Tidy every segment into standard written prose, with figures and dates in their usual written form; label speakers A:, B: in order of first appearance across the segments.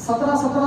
A: 17-17,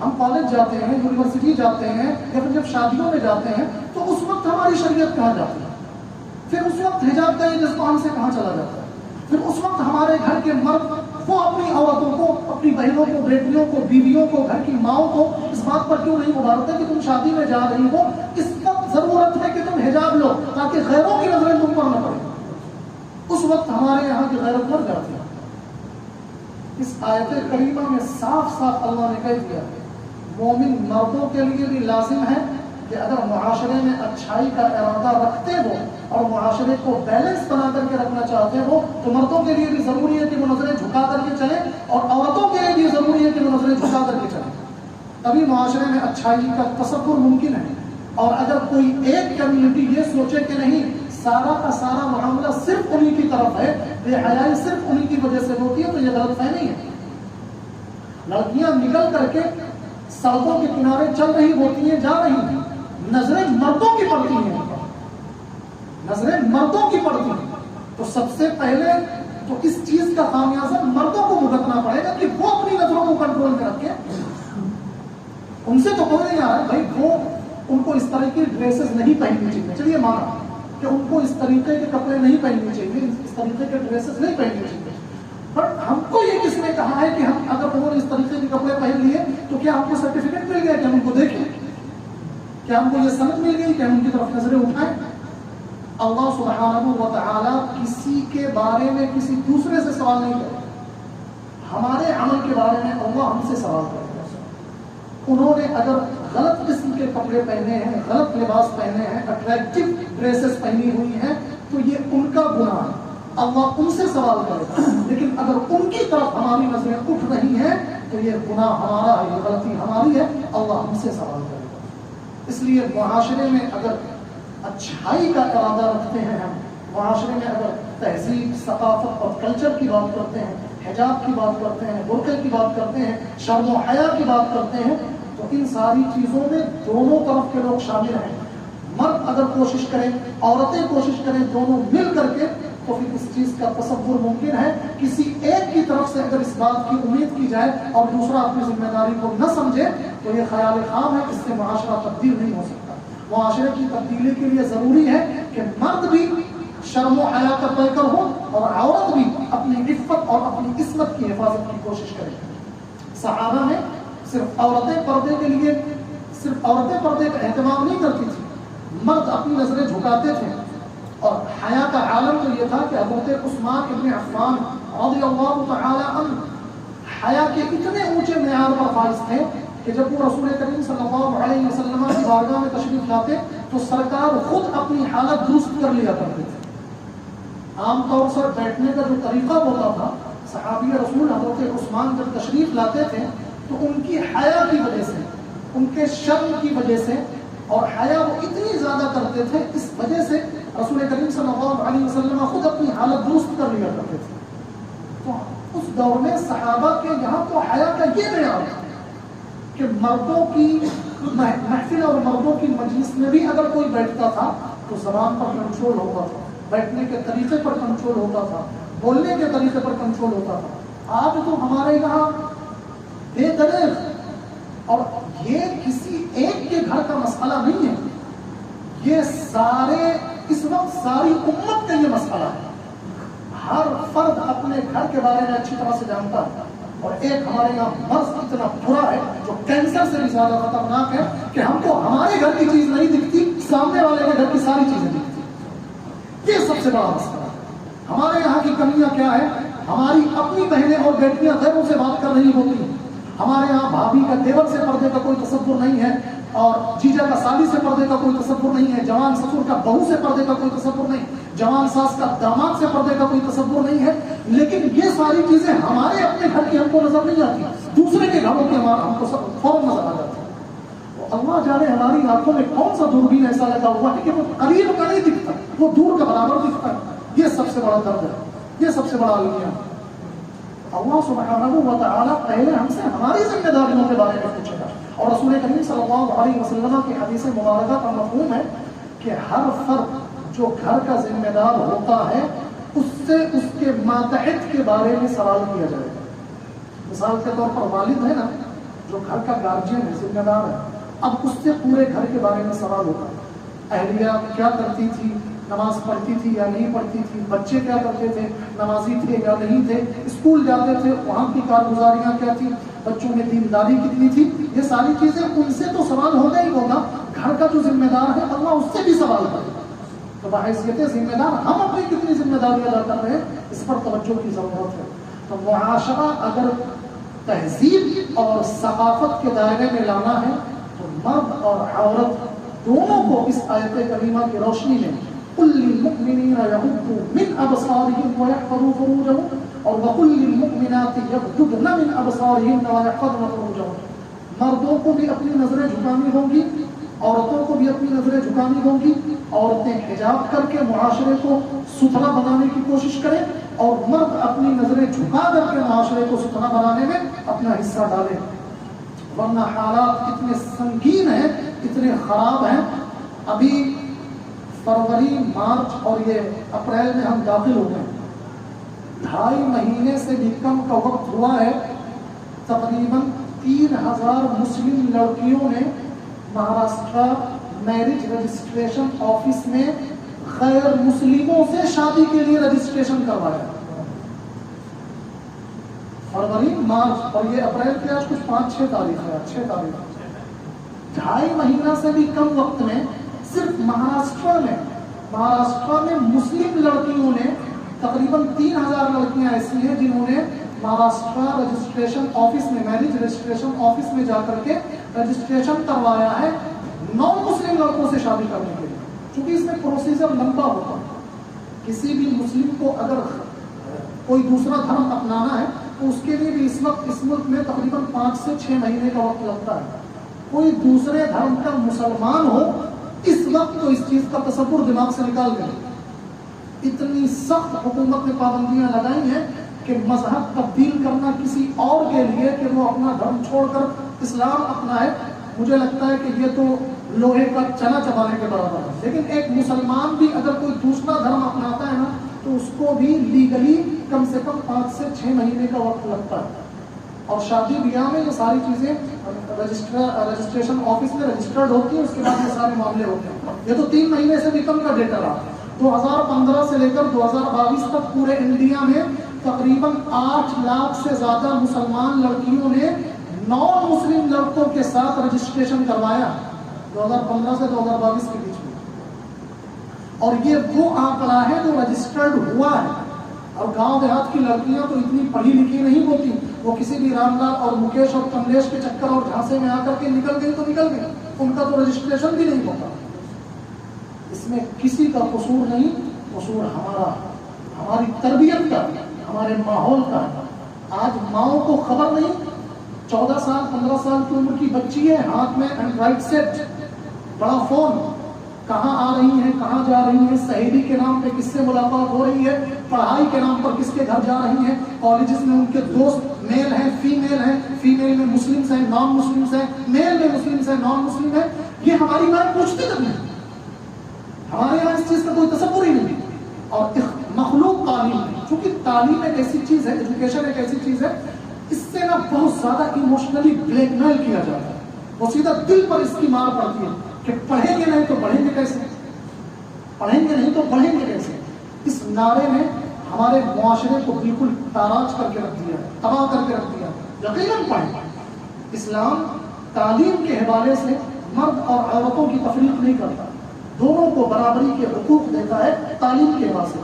A: ہم کالج جاتے ہیں، یونیورسٹی جاتے ہیں، یا پھر جب شادیوں میں جاتے ہیں تو اس وقت ہماری شریعت کہاں جاتی ہے؟ پھر اس وقت حجاب کا یہ جذبہ ہم سے کہاں چلا جاتا ہے؟ پھر اس وقت ہمارے گھر کے مرد وہ اپنی عورتوں کو، اپنی بہنوں کو، بیٹیوں کو، بیویوں کو، گھر کی ماؤں کو اس بات پر کیوں نہیں ابھارتے کہ تم شادی میں جا رہی ہو، اس وقت ضرورت ہے کہ تم حجاب لو تاکہ غیروں کی نظریں تم پر نہ پڑیں؟ اس وقت ہمارے یہاں کی غیرت مر جاتی ہے۔ اس آیت کریمہ میں صاف صاف اللہ نے کہہ دیا مومن مردوں کے لیے بھی لازم ہے کہ اگر معاشرے میں اچھائی کا ارادہ رکھتے ہو اور معاشرے کو بیلنس بنا کر کے رکھنا چاہتے ہو تو مردوں کے لیے بھی ضروری ہے کہ وہ نظریں جھکا کر کے چلیں، اور عورتوں کے لیے بھی ضروری ہے کہ وہ نظریں جھکا کر کے چلیں، تبھی معاشرے میں اچھائی کا تصور ممکن ہے۔ اور اگر کوئی ایک کمیونٹی یہ سوچے کہ نہیں سارا کا سارا معاملہ صرف انہی کی طرف ہے، بے حیائی صرف انہی کی وجہ سے ہوتی ہے، تو یہ غلط فہمی ہے۔ لڑکیاں نکل کر کے سڑکوں کے کنارے چل رہی ہوتی ہیں، جا رہی ہیں، نظریں مردوں کی پڑتی ہیں، نظریں مردوں کی پڑتی ہیں، تو سب سے پہلے تو اس چیز کا خامیازہ مردوں کو بھگتنا پڑے گا کہ وہ اپنی نظروں کو کنٹرول میں رکھیں۔ ان سے تو کوئی نہیں آ رہا بھائی وہ ان کو اس طرح کی ڈریسز نہیں پہننی چاہیے، چلیے مانا کہ ان کو اس طریقے کے کپڑے نہیں پہننے چاہیے، اس طریقے کے ڈریسز نہیں پہننے چاہیے، بٹ ہم کو یہ کس نے کہا ہے کہ ہم اگر انہوں نے اس طریقے کے کپڑے پہن لیے تو کیا ہم کو سرٹیفکیٹ مل گیا کہ ہم ان کو دیکھیں؟ کیا ہم کو یہ سند مل گئی کہ ہم ان کی طرف نظریں اٹھائیں؟ اللہ سبحانہ و تعالی کسی کے بارے میں کسی دوسرے سے سوال نہیں کرے، ہمارے عمل کے بارے میں اللہ ہم سے سوال کرے۔ انہوں نے اگر غلط قسم کے کپڑے پہنے ہیں، غلط لباس پہنے ہیں، اٹریکٹیو ڈریسز پہنی ہوئی ہیں، تو یہ ان کا گناہ ہے، اللہ ان سے سوال کرے گا۔ لیکن اگر ان کی طرف ہماری نظریں اٹھ رہی ہیں تو یہ گناہ ہمارا ہے، یہ غلطی ہماری ہے، اللہ ہم سے سوال کرے گا۔ اس لیے معاشرے میں اگر اچھائی کا ارادہ رکھتے ہیں، ہم معاشرے میں اگر تہذیب، ثقافت اور کلچر کی بات کرتے ہیں، حجاب کی بات کرتے ہیں، برقعے کی بات کرتے ہیں، شرم و حیا کی بات کرتے ہیں، تو ان ساری چیزوں میں دونوں طرف کے لوگ شامل ہیں۔ مرد اگر کوشش کریں، عورتیں کوشش کریں، دونوں مل کر کے، تو پھر اس چیز کا تصور ممکن ہے۔ کسی ایک کی طرف سے اگر اس بات کی امید کی جائے اور دوسرا اپنی ذمہ داری کو نہ سمجھے تو یہ خیال خام ہے، اس سے معاشرہ تبدیل نہیں ہو سکتا۔ معاشرے کی تبدیلی کے لیے ضروری ہے کہ مرد بھی شرم و حیا کا پیکر ہو اور عورت بھی اپنی عفت اور اپنی عصمت کی حفاظت کی کوشش کرے۔ صحابہ میں صرف عورتیں پردے کا اہتمام نہیں کرتی تھی، مرد اپنی نظریں جھکاتے تھے، اور حیا کا عالم تو یہ تھا کہ حضرت عثمان ابن عفان رضی اللہ تعالی عنہ حیا کے اتنے اونچے معیار پر فائز تھے کہ جب وہ رسول کریم صلی اللہ علیہ وسلم کی بارگاہ میں تشریف لاتے تو سرکار خود اپنی حالت درست کر لیا کرتے تھے۔ عام طور سے بیٹھنے کا جو طریقہ ہوتا تھا، صحابی رسول حضرت عثمان جب تشریف لاتے تھے تو ان کی حیا کی وجہ سے، ان کے شرم کی وجہ سے، اور حیا وہ اتنی زیادہ کرتے تھے، اس وجہ سے رسول کریم صلی اللہ علیہ وسلم خود اپنی حالت درست کر لیا کرتے تھے۔ تو اس دور میں صحابہ کے یہاں تو حیا کا یہ معیار تھا کہ مردوں کی محفل اور مردوں کی مجلس میں بھی اگر کوئی بیٹھتا تھا تو زبان پر کنٹرول ہوتا تھا، بیٹھنے کے طریقے پر کنٹرول ہوتا تھا، بولنے کے طریقے پر کنٹرول ہوتا تھا۔ آج تو ہمارے یہاں بے دریغ، اور یہ کسی ایک کے گھر کا مسئلہ نہیں ہے، یہ سارے اس وقت ساری امت کا یہ مسئلہ ہے۔ ہر فرد اپنے گھر کے بارے میں اچھی طرح سے جانتا ہے، اور ایک ہمارے یہاں مرض اتنا برا ہے جو کینسر سے بھی زیادہ خطرناک ہے کہ ہم کو ہمارے گھر کی چیز نہیں دکھتی، سامنے والے کے گھر کی ساری چیزیں دکھتی۔ یہ سب سے بڑا مسئلہ ہے۔ ہمارے یہاں کی کمیاں کیا ہے؟ ہماری اپنی بہنیں اور بیٹیاں غیروں سے بات کر رہی ہوتی ہیں۔ ہمارے یہاں بھابھی کا دیور سے پردے کا کوئی تصور نہیں ہے، اور جیجا کا سالی سے پردے کا کوئی تصور نہیں ہے، جوان سسر کا بہو سے پردے کا کوئی تصور نہیں، جوان ساس کا داماد سے پردے کا کوئی تصور نہیں ہے۔ لیکن یہ ساری چیزیں ہمارے اپنے گھر کی ہم کو نظر نہیں آتی، دوسرے کے گھروں کی ہم کو فوراً نظر آ جاتی ہے۔ اللہ جانے ہماری آنکھوں میں کون سا دوربین ایسا لگا ہوا ہے کہ وہ قریب کا نہیں دکھتا، وہ دور کا برابر دکھتا ہے۔ یہ سب سے بڑا درد ہے، یہ سب سے بڑا المیہ۔ اللہ سبحانہ و تعالیٰ پہلے ہم سے ہماری ذمہ داریوں کے بارے میں پوچھے گا، اور رسول کریم صلی اللہ علیہ وسلم کی حدیث مبارکہ کا مفہوم ہے کہ ہر فرد جو گھر کا ذمہ دار ہوتا ہے اس سے اس کے ماتحت کے بارے میں سوال کیا جائے گا۔ مثال کے طور پر والد ہے نا، جو گھر کا گارجین ہے، ذمہ دار ہے، اب اس سے پورے گھر کے بارے میں سوال ہوتا ہے۔ اہلیہ کیا کرتی تھی، نماز پڑھتی تھی یا نہیں پڑھتی تھی، بچے کیا کرتے تھے، نمازی تھے یا نہیں تھے، اسکول جاتے تھے وہاں کی کارگزاریاں کیا تھی، بچوں میں دینداری کتنی تھی، یہ ساری چیزیں ان سے تو سوال ہوگا ہی ہوگا۔ گھر کا جو ذمہ دار ہے اللہ اس سے بھی سوال کرے گا۔ تو بحیثیت ذمہ دار ہم اپنی کتنی ذمہ داری ادا کر رہے ہیں، اس پر توجہ کی ضرورت ہے۔ تو معاشرہ اگر تہذیب اور ثقافت کے دائرے میں لانا ہے تو مرد اور عورت دونوں کو اس آیت کریمہ کی روشنی میں قل للمؤمنین یغضوا من ابصارهم ويحفظوا فروجهم اور وقل للمؤمنات یغضضن من ابصارهن ويحفظن فروجهن، مردوں کو بھی اپنی نظریں جھکانی ہوں گی، عورتوں کو بھی اپنی نظریں جھکانی ہوں گی۔ عورتیں حجاب کر کے معاشرے کو ستھرا بنانے کی کوشش کریں اور مرد اپنی نظریں جھکا کر کے معاشرے کو ستھرا بنانے میں اپنا حصہ ڈالیں، ورنہ حالات اتنے سنگین ہیں، اتنے خراب ہیں۔ ابھی فروری، مارچ اور یہ اپریل میں ہم داخل ہو گئے، 2.5 مہینے سے بھی کم کا وقت ہوا ہے، تقریباً 3000 مسلم لڑکیوں نے مہاراشٹرا میرج رجسٹریشن آفس میں غیر مسلموں سے شادی کے لیے رجسٹریشن کروایا۔ فروری، مارچ اور یہ اپریل کے آج کچھ 5-6 تاریخ ہے، 6 تاریخ، 2.5 مہینہ سے بھی کم وقت میں صرف مہاراشٹر میں مسلم لڑکیوں نے تقریباً 3000 لڑکیاں ایسی ہیں جنہوں نے مہاراشٹر رجسٹریشن آفس میں، میرج رجسٹریشن آفس میں جا کر کے رجسٹریشن کروایا ہے نان مسلم لڑکوں سے شادی کرنے کے لیے، چونکہ اس میں پروسیجر لمبا ہوتا ہے۔ کسی بھی مسلم کو اگر کوئی دوسرا دھرم اپنانا ہے تو اس کے لیے بھی اس وقت اس ملک میں تقریباً 5 سے 6 مہینے کا وقت لگتا ہے۔ کوئی دوسرے دھرم کا مسلمان ہو اس وقت تو اس چیز کا تصور دماغ سے نکال دیں۔ اتنی سخت حکومت نے پابندیاں لگائی ہیں کہ مذہب تبدیل کرنا کسی اور کے لیے کہ وہ اپنا دھرم چھوڑ کر اسلام اپنائے، مجھے لگتا ہے کہ یہ تو لوہے کا چنا چبانے کے برابر ہے۔ لیکن ایک مسلمان بھی اگر کوئی دوسرا دھرم اپناتا ہے نا تو اس کو بھی لیگلی کم سے کم 5 سے 6 مہینے کا وقت لگتا ہے۔ اور شادی بیاہ میں یہ ساری چیزیں رجسٹریشن آفس میں رجسٹرڈ ہوتی ہیں، اس کے بعد یہ سارے معاملے ہوتے ہیں۔ یہ تو 3 مہینے سے بھی کم کا ڈیٹا رہا۔ 2015 سے لے کر 2022 تک پورے انڈیا میں تقریباً 8 لاکھ سے زیادہ مسلمان لڑکیوں نے نان مسلم لڑکوں کے ساتھ رجسٹریشن کروایا 2015 سے 2022 کے بیچ میں۔ اور یہ وہ آنکڑا ہے جو رجسٹرڈ ہوا ہے۔ اور گاؤں دیہات کی لڑکیاں تو اتنی پڑھی لکھی نہیں ہوتی، وہ کسی بھی رام لال اور مکیش اور کملیش کے چکر اور جھانسے میں آ کر کے نکل گئی تو نکل گئی، ان کا تو رجسٹریشن بھی نہیں ہوتا۔ اس میں کسی کا قصور نہیں، قصور ہمارا، ہماری تربیت کا، ہمارے ماحول کا۔ آج ماؤں کو خبر نہیں، 14 سال 15 سال کی عمر کی بچی ہے، ہاتھ میں اینڈرائڈ سیٹ، بڑا فون، کہاں آ رہی ہیں، کہاں جا رہی ہیں، سہیلی کے نام پہ کس سے ملاقات ہو رہی ہے، پڑھائی کے نام پر کس کے گھر جا رہی ہیں، کالجز میں ان کے دوست میل ہیں فیمیل ہیں، فیمیل میں مسلمس ہیں نان مسلمس ہیں، میل میں مسلمس ہیں نان مسلم ہیں، یہ ہماری ماں پوچھتی تک نہیں۔ ہمارے یہاں اس چیز کا کوئی تصور ہی نہیں۔ اور مخلوق تعلیم ہے، چونکہ تعلیم ایک ایسی چیز ہے، ایجوکیشن ایک ایسی چیز ہے، اس سے نا بہت زیادہ ایموشنلی بلیک میل کیا جاتا ہے، وہ سیدھا دل پر اس کی مار پڑتی ہے کہ پڑھیں گے نہیں تو بڑھیں گے کیسے، پڑھیں گے نہیں تو بڑھیں گے کیسے۔ اس نعرے نے ہمارے معاشرے کو بالکل تاراج کر کے رکھ دیا، تباہ کر کے رکھ دیا۔ یقیناً پڑھیں۔ اسلام تعلیم کے حوالے سے مرد اور عورتوں کی تفریق نہیں کرتا، دونوں کو برابری کے حقوق دیتا ہے تعلیم کے حوالے سے۔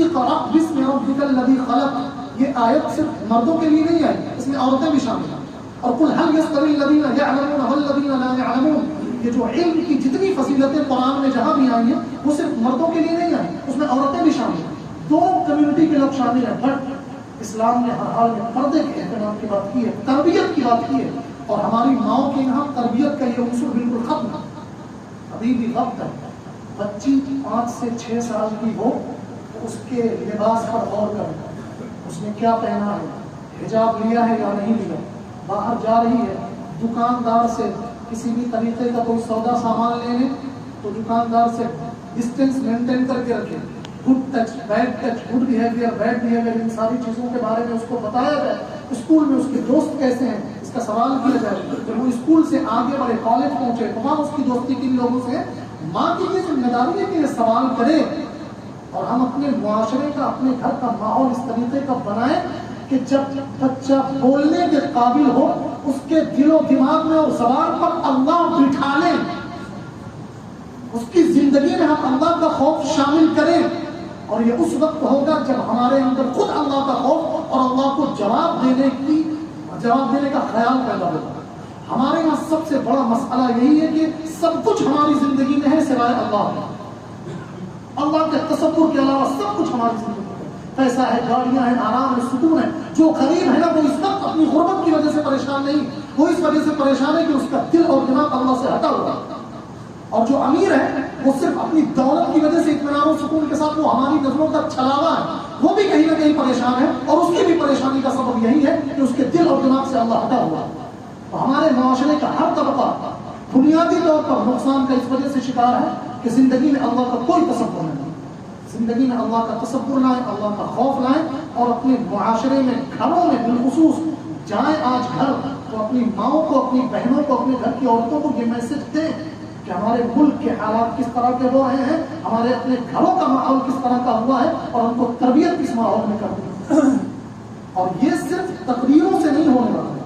A: اقرأ باسم ربک الذی خلق، یہ آیت صرف مردوں کے لیے نہیں آئی، اس میں عورتیں بھی شامل ہیں۔ اور قل هل يستوي الذین یعلمون والذین لا یعلمون، یہ جو علم کی جتنی فضیلتیں قرآن میں جہاں بھی آئی ہیں وہ صرف مردوں کے لیے نہیں آئی، اس میں عورتیں بھی شامل ہیں، دونوں کمیونٹی کے لوگ شامل ہیں۔ بٹ اسلام نے ہر حال میں پردے کے اہتمام کی بات کی ہے، تربیت کی بات کی ہے، اور ہماری ماؤں کے یہاں تربیت کا یہ عنصر بالکل ختم ہے۔ ابھی بھی وقت ہے، بچی 5 سے 6 سال کی ہو تو اس کے لباس پر غور کریں، اس نے کیا پہنا ہے، حجاب لیا ہے یا نہیں لیا، باہر جا رہی ہے دکاندار سے کسی بھی طریقے کا کوئی سودا سامان لینے تو دکاندار سے ڈسٹینس مینٹین کر کے رکھے، good touch bad touch, good behaviour bad behaviour, ان ساری چیزوں کے بارے میں اس کو بتایا جائے۔ اسکول میں اس کے دوست کیسے ہیں، اس کا سوال کیا جائے جب وہ اسکول سے آگے بڑھے کالج پہنچے تو وہاں اس کی دوستی کن لوگوں سے. ماں کی یہ ذمہ داری ہے کہ یہ سوال کرے اور ہم اپنے معاشرے کا اپنے گھر کا ماحول اس طریقے کا بنائیں کہ جب بچہ بولنے کے قابل ہو اس کے دل و دماغ میں اور زبان پر اللہ بٹھا لیں, اس کی زندگی میں ہم اللہ کا خوف شامل کریں. اور یہ اس وقت ہوگا جب ہمارے اندر خود اللہ کا خوف اور اللہ کو جواب دینے کا خیال پیدا ہوگا. ہمارے یہاں سب سے بڑا مسئلہ یہی ہے کہ سب کچھ ہماری زندگی میں ہے سوائے اللہ. اللہ کے تصور کے علاوہ سب کچھ ہماری زندگی میں ہے. پیسہ ہے, گاڑیاں ہیں, آرام ہے, سکون ہے. جو غریب ہے نا وہ اس وقت اپنی غربت کی وجہ سے پریشان نہیں, وہ اس وجہ سے پریشان ہے کہ اس کا دل اور دماغ اللہ سے ہٹا ہوا. اور جو امیر ہے وہ صرف اپنی دولت کی وجہ سے اطمینان و سکون کے ساتھ وہ ہماری نظروں تک چھلاوا ہے, وہ بھی کہیں نہ کہیں پریشان ہے اور اس کی بھی پریشانی کا سبب یہی ہے کہ اس کے دل اور دماغ سے اللہ ہٹا ہوا. تو ہمارے معاشرے کا ہر طبقہ بنیادی طور پر نقصان کا اس وجہ سے شکار ہے کہ زندگی میں اللہ کا کوئی تصور نہیں. زندگی میں اللہ کا تصور لائیں, اللہ کا خوف لائیں اور اپنے معاشرے میں گھروں میں بالخصوص جائیں آج گھر تو اپنی ماؤں کو, اپنی بہنوں کو, اپنے گھر کی عورتوں کو یہ میسج دیں کہ ہمارے ملک کے حالات کس طرح کے ہو رہے ہیں, ہمارے اپنے گھروں کا ماحول کس طرح کا ہوا ہے اور ہم کو تربیت کس ماحول میں کرنی ہے. اور یہ صرف تقریروں سے نہیں ہونے والا ہے,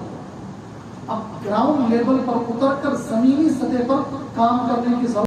A: اب گراؤنڈ لیول پر اتر کر زمینی سطح پر کام کرنے کی ضرورت